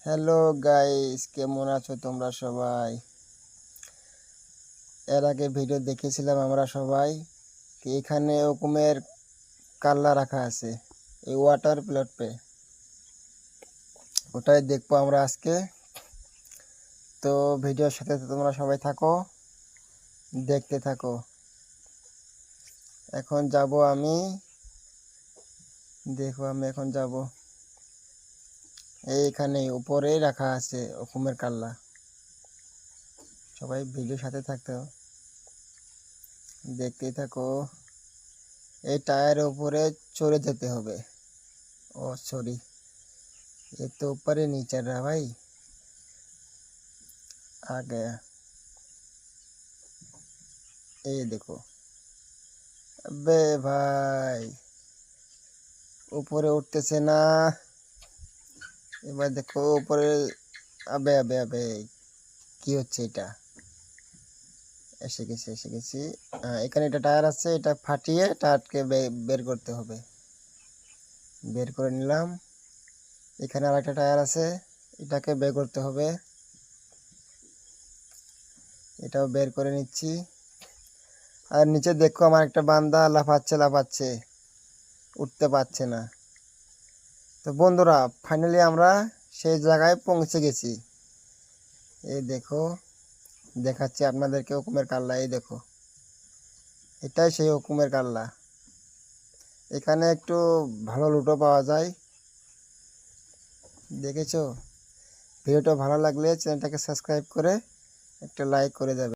Hello guys, কেমন আছো তোমরা সবাই? এর আগে ভিডিও দেখেছিলাম আমরা সবাই কি এখানে ওকুমের কাল্লা রাখা আছে এই ওয়াটার প্লটে। ওটাই দেখবো আমরা আজকে। তো ভিডিওর সাথে তোমরা সবাই থাকো, দেখতে থাকো। এখন যাব আমি, দেখো আমি এখন যাব এইখানে উপরেই রাখা আছে ওকুমের কাল্লা। সবাই ভিডিওর সাথে থাকতো, দেখতেই থাকো। এই টায়ারের উপরে চড়ে যেতে হবে। ओ सॉरी, ये तो ऊपर ही नहीं चल रहा भाई। आ गया, ये देखो। अबे भाई ऊपर उठते से ना, এবার দেখো উপরে। আবে আবে আবে কি হচ্ছে এটা? এসে গেছি। এখানে একটা টায়ার আছে, এটা ফাটিয়ে টায়ারকে বের করতে হবে। বের করে নিলাম। এখানে আর একটা টায়ার আছে, এটাকে বের করতে হবে। এটাও বের করে নিচ্ছি। আর নিচে দেখো আমার একটা বান্দা লাফাচ্ছে, উঠতে পারছে না। তো বন্ধুরা, ফাইনালি আমরা সেই জায়গায় পৌঁছে গেছি। এই দেখো, দেখাচ্ছি আপনাদেরকে হুকুমের কাল্লা। এই দেখো, এটাই সেই হুকুমের কাল্লা। এখানে একটু ভালো লুটো পাওয়া যায়, দেখেছো? ভিডিওটা ভালো লাগলে চ্যানেলটাকে সাবস্ক্রাইব করে একটা লাইক করে যাবে।